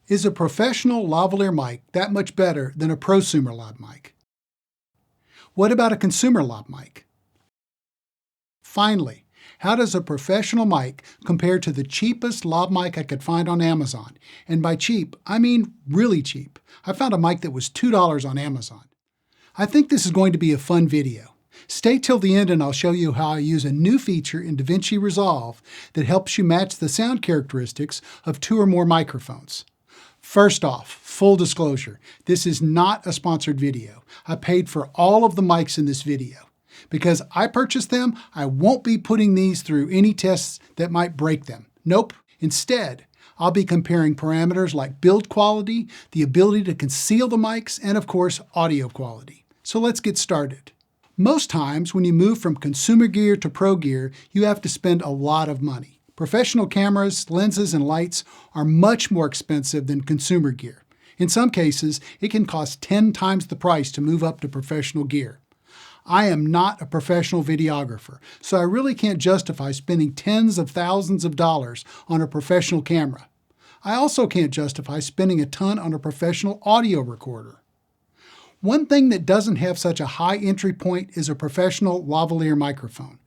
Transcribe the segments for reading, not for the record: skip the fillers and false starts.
Is a professional lavalier mic that much better than a prosumer lav mic? What about a consumer lav mic? Finally, how does a professional mic compare to the cheapest lav mic I could find on Amazon? And by cheap, I mean really cheap. I found a mic that was $2 on Amazon. I think this is going to be a fun video. Stay till the end and I'll show you how I use a new feature in Davinci Resolve that helps you match the sound characteristics of 2 or more microphones. First off, full disclosure, this is not a sponsored video. I paid for all of the mics in this video. Because I purchased them, I won't be putting these through any tests that might break them. Nope. Instead, I'll be comparing parameters like build quality, the ability to conceal the mics, and of course, audio quality. So let's get started. Most times when you move from consumer gear to pro gear, you have to spend a lot of money. Professional cameras, lenses, and lights are much more expensive than consumer gear. In some cases, it can cost 10 times the price to move up to professional gear. I am not a professional videographer, so I really can't justify spending tens of thousands of dollars on a professional camera. I also can't justify spending a ton on a professional audio recorder. One thing that doesn't have such a high entry point is a professional lavalier microphone.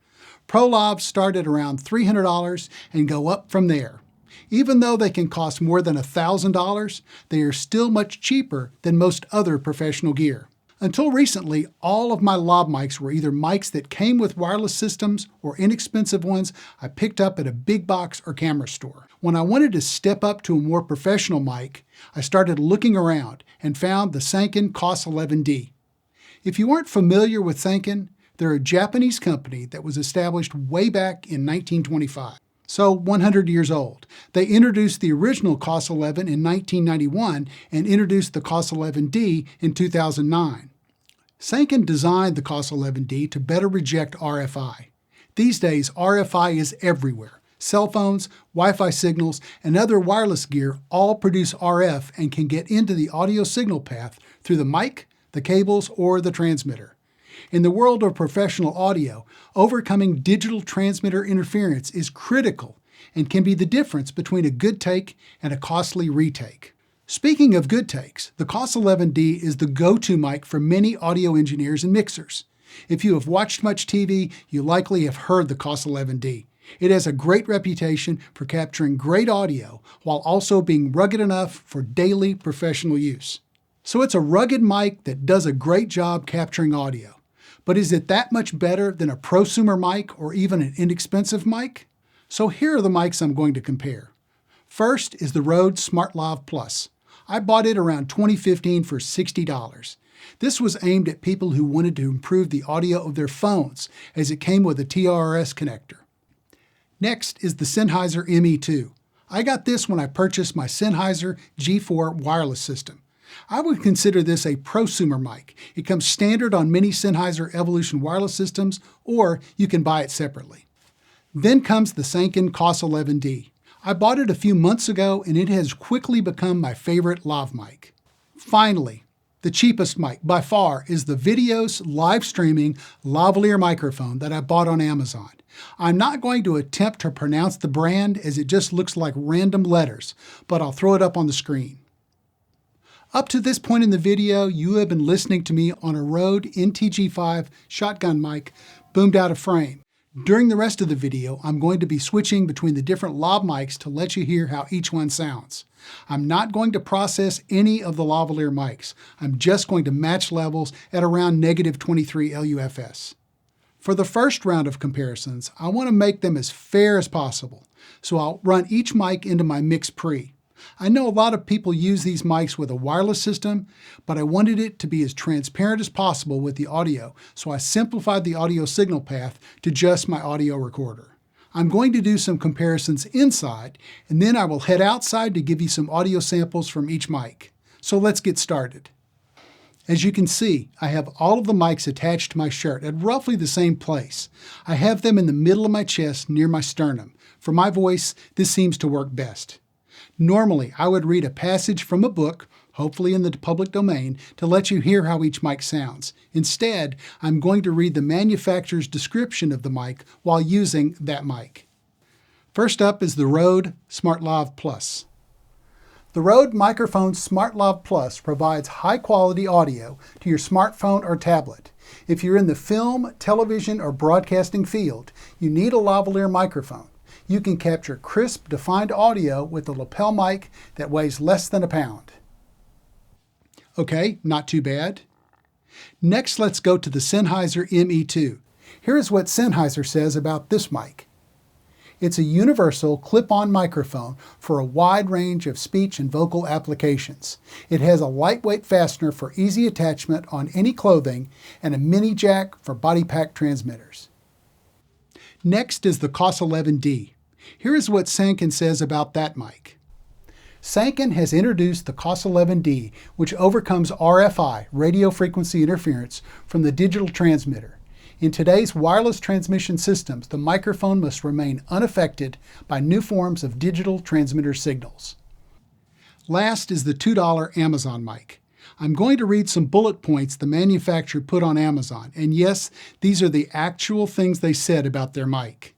Pro lavs start at around $300 and go up from there. Even though they can cost more than $1,000, they are still much cheaper than most other professional gear. Until recently, all of my lav mics were either mics that came with wireless systems or inexpensive ones I picked up at a big box or camera store. When I wanted to step up to a more professional mic, I started looking around and found the Sanken COS-11D. If you aren't familiar with Sanken, they're a Japanese company that was established way back in 1925. So 100 years old. They introduced the original COS-11 in 1991 and introduced the COS-11D in 2009. Sanken designed the COS-11D to better reject RFI. These days, RFI is everywhere. Cell phones, Wi-Fi signals, and other wireless gear all produce RF and can get into the audio signal path through the mic, the cables, or the transmitter. In the world of professional audio, overcoming digital transmitter interference is critical and can be the difference between a good take and a costly retake. Speaking of good takes, the COS-11D is the go-to mic for many audio engineers and mixers. If you have watched much TV, you likely have heard the COS-11D. It has a great reputation for capturing great audio while also being rugged enough for daily professional use. So it's a rugged mic that does a great job capturing audio. But is it that much better than a prosumer mic or even an inexpensive mic? So here are the mics I'm going to compare. First is the Rode SmartLav Plus. I bought it around 2015 for $60. This was aimed at people who wanted to improve the audio of their phones, as it came with a TRS connector. Next is the Sennheiser ME-2. I got this when I purchased my Sennheiser G4 wireless system. I would consider this a prosumer mic. It comes standard on many Sennheiser Evolution wireless systems, or you can buy it separately. Then comes the Sanken COS-11D. I bought it a few months ago and it has quickly become my favorite lav mic. Finally, the cheapest mic by far is the Videos live streaming lavalier microphone that I bought on Amazon. I'm not going to attempt to pronounce the brand as it just looks like random letters, but I'll throw it up on the screen. Up to this point in the video, you have been listening to me on a Rode NTG5 shotgun mic boomed out of frame. During the rest of the video, I'm going to be switching between the different lav mics to let you hear how each one sounds. I'm not going to process any of the lavalier mics. I'm just going to match levels at around -23 LUFS. For the first round of comparisons, I want to make them as fair as possible, so I'll run each mic into my mix pre. I know a lot of people use these mics with a wireless system, but I wanted it to be as transparent as possible with the audio, so I simplified the audio signal path to just my audio recorder. I'm going to do some comparisons inside, and then I will head outside to give you some audio samples from each mic. So let's get started. As you can see, I have all of the mics attached to my shirt at roughly the same place. I have them in the middle of my chest near my sternum. For my voice, this seems to work best. Normally, I would read a passage from a book, hopefully in the public domain, to let you hear how each mic sounds. Instead, I'm going to read the manufacturer's description of the mic while using that mic. First up is the Rode SmartLav Plus. The Rode Microphones SmartLav Plus provides high-quality audio to your smartphone or tablet. If you're in the film, television, or broadcasting field, you need a lavalier microphone. You can capture crisp, defined audio with a lapel mic that weighs less than a pound. Okay, not too bad. Next, let's go to the Sennheiser ME-2. Here's what Sennheiser says about this mic. It's a universal clip-on microphone for a wide range of speech and vocal applications. It has a lightweight fastener for easy attachment on any clothing and a mini jack for body pack transmitters. Next is the COS-11D. Here is what Sanken says about that mic. Sanken has introduced the COS-11D, which overcomes RFI, radio frequency interference, from the digital transmitter. In today's wireless transmission systems, the microphone must remain unaffected by new forms of digital transmitter signals. Last is the $2 Amazon mic. I'm going to read some bullet points the manufacturer put on Amazon, and yes, these are the actual things they said about their mic.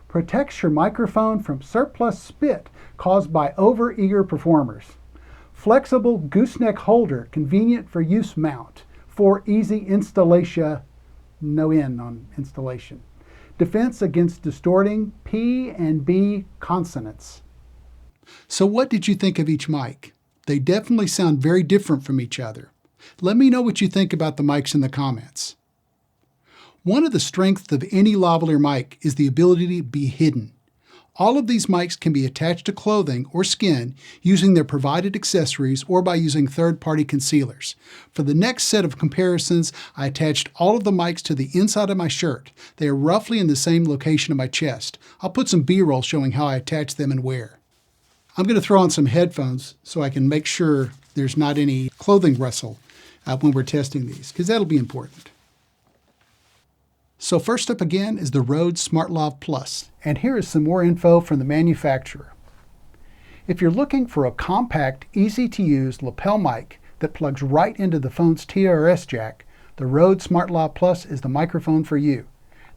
Protects your microphone from surplus spit caused by over-eager performers. Flexible gooseneck holder, convenient for use mount, for easy installation. No N on installation. Defense against distorting P and B consonants. So what did you think of each mic? They definitely sound very different from each other. Let me know what you think about the mics in the comments. One of the strengths of any lavalier mic is the ability to be hidden. All of these mics can be attached to clothing or skin using their provided accessories or by using third-party concealers. For the next set of comparisons, I attached all of the mics to the inside of my shirt. They are roughly in the same location of my chest. I'll put some B-roll showing how I attach them and where. I'm going to throw on some headphones so I can make sure there's not any clothing rustle when we're testing these, because that'll be important. So first up again is the Rode SmartLav Plus, and here is some more info from the manufacturer. If you're looking for a compact, easy-to-use lapel mic that plugs right into the phone's TRS jack, the Rode SmartLav Plus is the microphone for you.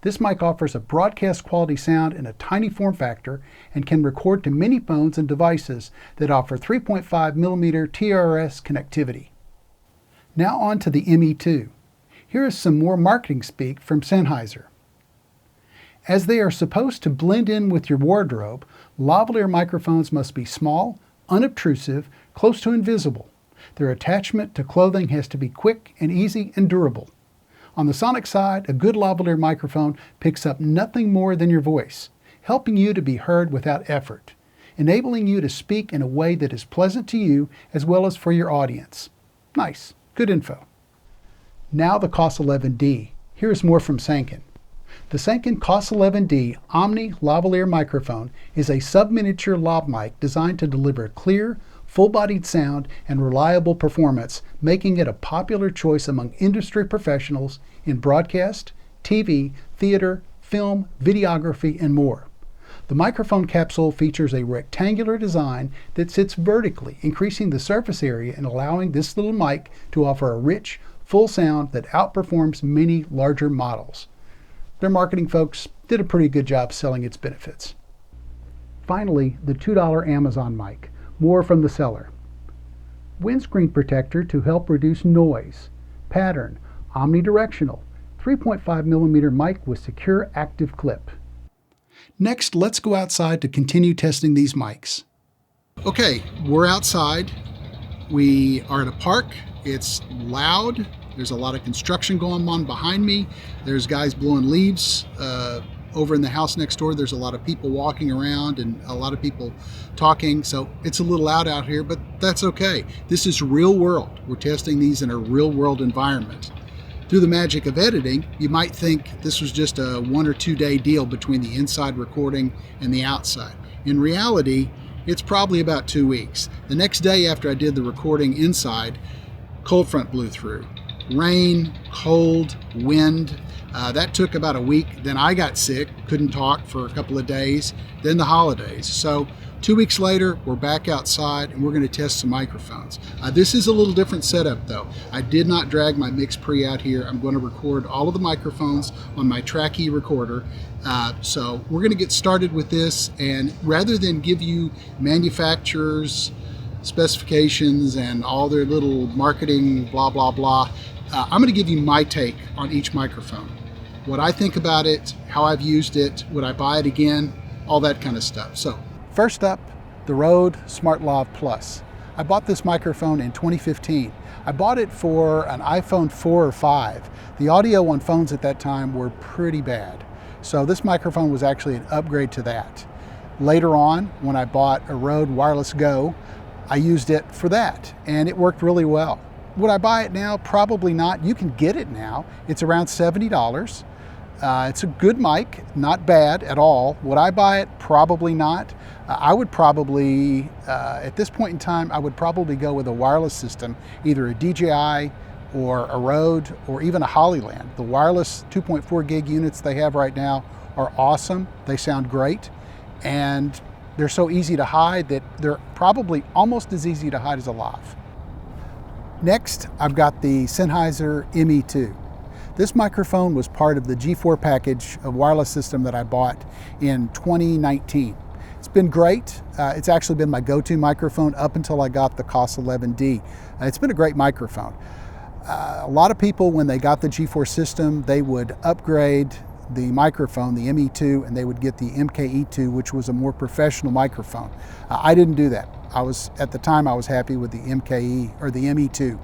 This mic offers a broadcast quality sound in a tiny form factor and can record to many phones and devices that offer 3.5mm TRS connectivity. Now on to the ME-2. Here is some more marketing speak from Sennheiser. As they are supposed to blend in with your wardrobe, lavalier microphones must be small, unobtrusive, close to invisible. Their attachment to clothing has to be quick and easy and durable. On the sonic side, a good lavalier microphone picks up nothing more than your voice, helping you to be heard without effort, enabling you to speak in a way that is pleasant to you as well as for your audience. Nice, good info. Now the COS-11D. Here's more from Sanken. The Sanken COS-11D Omni lavalier microphone is a sub-miniature lav mic designed to deliver clear, full-bodied sound and reliable performance, making it a popular choice among industry professionals in broadcast, TV, theater, film, videography, and more. The microphone capsule features a rectangular design that sits vertically, increasing the surface area and allowing this little mic to offer a rich, full sound that outperforms many larger models. Their marketing folks did a pretty good job selling its benefits. Finally, the $2 Amazon mic. More from the seller. Windscreen protector to help reduce noise. Pattern, omnidirectional, 3.5mm mic with secure active clip. Next, let's go outside to continue testing these mics. Okay, we're outside. We are at a park. It's loud. There's a lot of construction going on behind me. There's guys blowing leaves. Over in the house next door, there's a lot of people walking around and a lot of people talking. So it's a little loud out here, but that's okay. This is real world. We're testing these in a real world environment. Through the magic of editing, you might think this was just a 1 or 2 day deal between the inside recording and the outside. In reality, it's probably about 2 weeks. The next day after I did the recording inside, cold front blew through. Rain, cold, wind. That took about a week. Then I got sick, couldn't talk for a couple of days. Then the holidays. So 2 weeks later, we're back outside and we're going to test some microphones. This is a little different setup though. I did not drag my mix pre out here. I'm going to record all of the microphones on my Trackee recorder. So we're going to get started with this, and rather than give you manufacturers' specifications and all their little marketing blah blah blah. I'm going to give you my take on each microphone. What I think about it, how I've used it, would I buy it again, all that kind of stuff. So first up, the Rode SmartLav Plus. I bought this microphone in 2015. I bought it for an iPhone 4 or 5. The audio on phones at that time were pretty bad. So this microphone was actually an upgrade to that. Later on, when I bought a Rode Wireless Go, I used it for that, and it worked really well. Would I buy it now? Probably not. You can get it now. It's around $70. It's a good mic, not bad at all. Would I buy it? Probably not. I would probably, at this point in time, I would probably go with a wireless system, either a DJI or a Rode or even a Hollyland. The wireless 2.4 gig units they have right now are awesome. They sound great, and they're so easy to hide that they're probably almost as easy to hide as a Lav. Next, I've got the Sennheiser ME-2. This microphone was part of the G4 package of wireless system that I bought in 2019. It's been great. It's actually been my go-to microphone up until I got the COS-11D. It's been a great microphone. A lot of people, when they got the G4 system, they would upgrade the microphone, the ME2, and they would get the MKE2, which was a more professional microphone. I didn't do that. At the time, I was happy with the MKE or the ME2.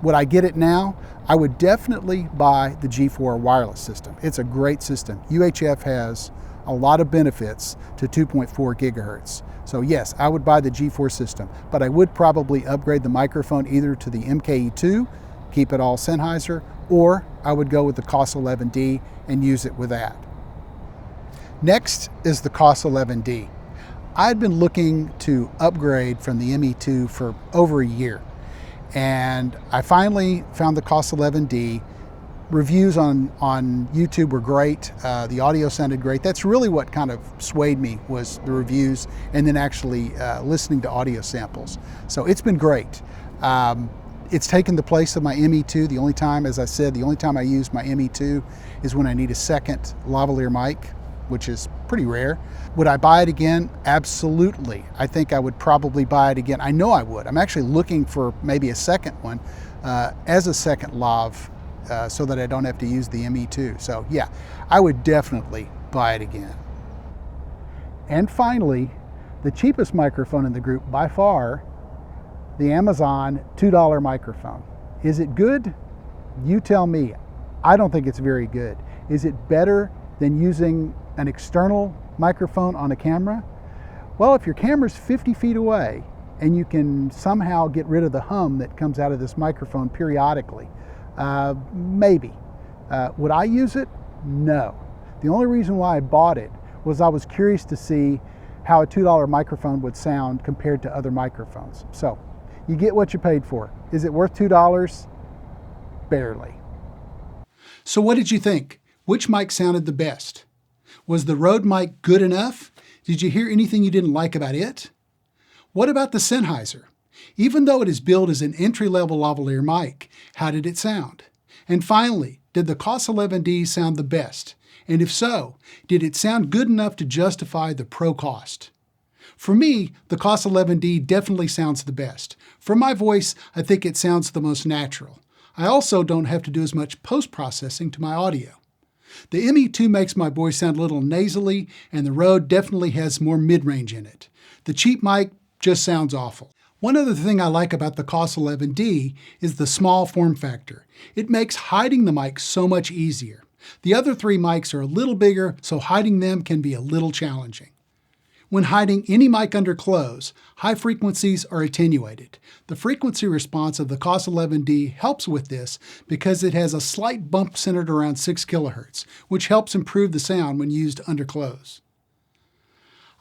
Would I get it now? I would definitely buy the G4 wireless system. It's a great system. UHF has a lot of benefits to 2.4 gigahertz. So yes, I would buy the G4 system, but I would probably upgrade the microphone either to the MKE2, keep it all Sennheiser, or I would go with the COS-11D and use it with that. Next is the COS-11D. I'd been looking to upgrade from the ME2 for over a year, and I finally found the COS-11D. Reviews on YouTube were great. The audio sounded great. That's really what kind of swayed me, was the reviews and then actually listening to audio samples. So it's been great. It's taken the place of my ME2. The only time, as I said, the only time I use my ME2 is when I need a second lavalier mic, which is pretty rare. Would I buy it again? Absolutely. I think I would probably buy it again. I know I would. I'm actually looking for maybe a second one as a second Lav so that I don't have to use the ME2. So yeah, I would definitely buy it again. And finally, the cheapest microphone in the group by far, the Amazon $2 microphone. Is it good? You tell me. I don't think it's very good. Is it better than using an external microphone on a camera? Well, if your camera's 50 feet away and you can somehow get rid of the hum that comes out of this microphone periodically, maybe. Would I use it? No. The only reason why I bought it was I was curious to see how a $2 microphone would sound compared to other microphones. So, you get what you paid for. Is it worth $2? Barely. So what did you think? Which mic sounded the best? Was the Rode mic good enough? Did you hear anything you didn't like about it? What about the Sennheiser? Even though it is billed as an entry-level lavalier mic, how did it sound? And finally, did the COS-11D sound the best? And if so, did it sound good enough to justify the pro cost? For me, the COS-11D definitely sounds the best. For my voice, I think it sounds the most natural. I also don't have to do as much post-processing to my audio. The ME2 makes my voice sound a little nasally, and the Rode definitely has more mid-range in it. The cheap mic just sounds awful. One other thing I like about the COS-11D is the small form factor. It makes hiding the mic so much easier. The other three mics are a little bigger, so hiding them can be a little challenging. When hiding any mic under close, high frequencies are attenuated. The frequency response of the COS-11D helps with this because it has a slight bump centered around 6 kHz, which helps improve the sound when used under close.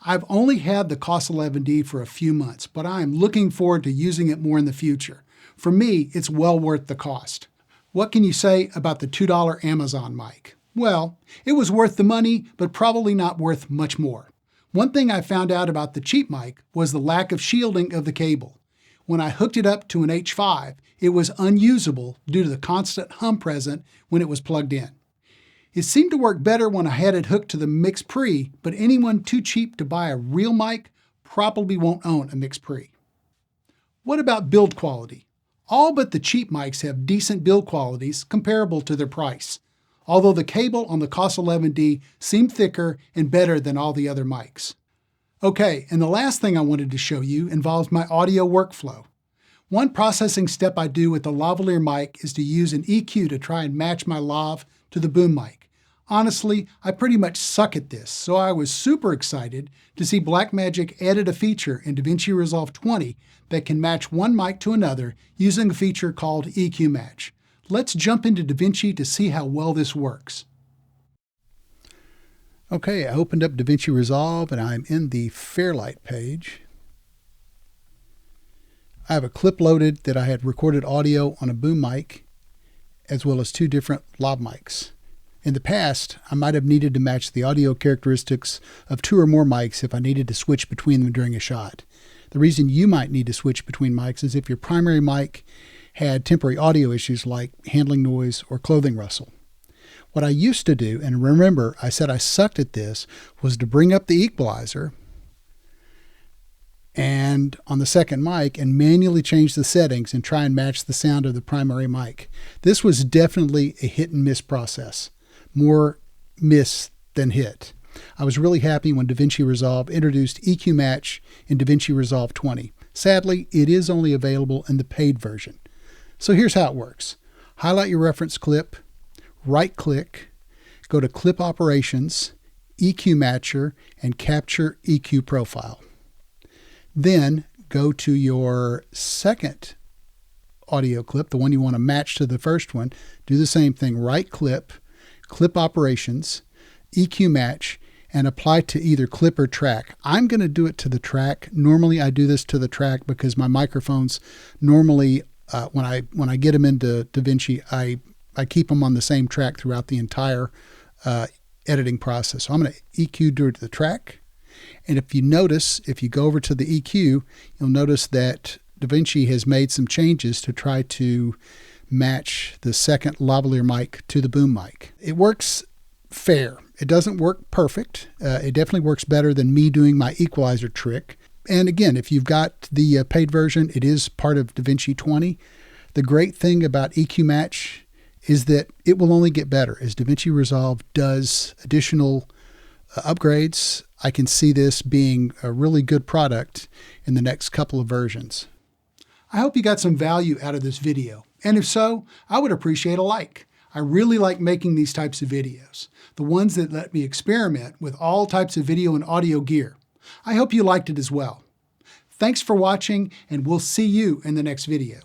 I've only had the COS-11D for a few months, but I am looking forward to using it more in the future. For me, it's well worth the cost. What can you say about the $2 Amazon mic? Well, it was worth the money, but probably not worth much more. One thing I found out about the cheap mic was the lack of shielding of the cable. When I hooked it up to an H5, it was unusable due to the constant hum present when it was plugged in. It seemed to work better when I had it hooked to the Mix Pre, but anyone too cheap to buy a real mic probably won't own a Mix Pre. What about build quality? All but the cheap mics have decent build qualities comparable to their price, although the cable on the COS-11D seemed thicker and better than all the other mics. Okay, and the last thing I wanted to show you involves my audio workflow. One processing step I do with the lavalier mic is to use an EQ to try and match my lav to the boom mic. Honestly, I pretty much suck at this, so I was super excited to see Blackmagic added a feature in Davinci Resolve 20 that can match one mic to another using a feature called EQ Match. Let's jump into Davinci to see how well this works. Okay, I opened up Davinci Resolve and I'm in the Fairlight page. I have a clip loaded that I had recorded audio on a boom mic as well as two different lav mics. In the past, I might have needed to match the audio characteristics of two or more mics if I needed to switch between them during a shot. The reason you might need to switch between mics is if your primary mic had temporary audio issues like handling noise or clothing rustle. What I used to do, and remember I said I sucked at this, was to bring up the equalizer and on the second mic and manually change the settings and try and match the sound of the primary mic. This was definitely a hit and miss process. More miss than hit. I was really happy when Davinci Resolve introduced EQ Match in Davinci Resolve 20. Sadly, it is only available in the paid version. So here's how it works. Highlight your reference clip, right-click, go to Clip Operations, EQ Matcher, and Capture EQ Profile. Then go to your second audio clip, the one you want to match to the first one. Do the same thing, right-click, Clip Operations, EQ Match, and apply to either clip or track. I'm going to do it to the track. Normally I do this to the track because my microphones normally, when I get them into Davinci, I keep them on the same track throughout the entire editing process. So I'm going to EQ to the track. And if you notice, if you go over to the EQ, you'll notice that Davinci has made some changes to try to match the second lavalier mic to the boom mic. It works fair. It doesn't work perfect. It definitely works better than me doing my equalizer trick. And again, if you've got the paid version, it is part of Davinci 20. The great thing about EQ Match is that it will only get better as Davinci Resolve does additional upgrades. I can see this being a really good product in the next couple of versions. I hope you got some value out of this video. And if so, I would appreciate a like. I really like making these types of videos, the ones that let me experiment with all types of video and audio gear. I hope you liked it as well. Thanks for watching, and we'll see you in the next video.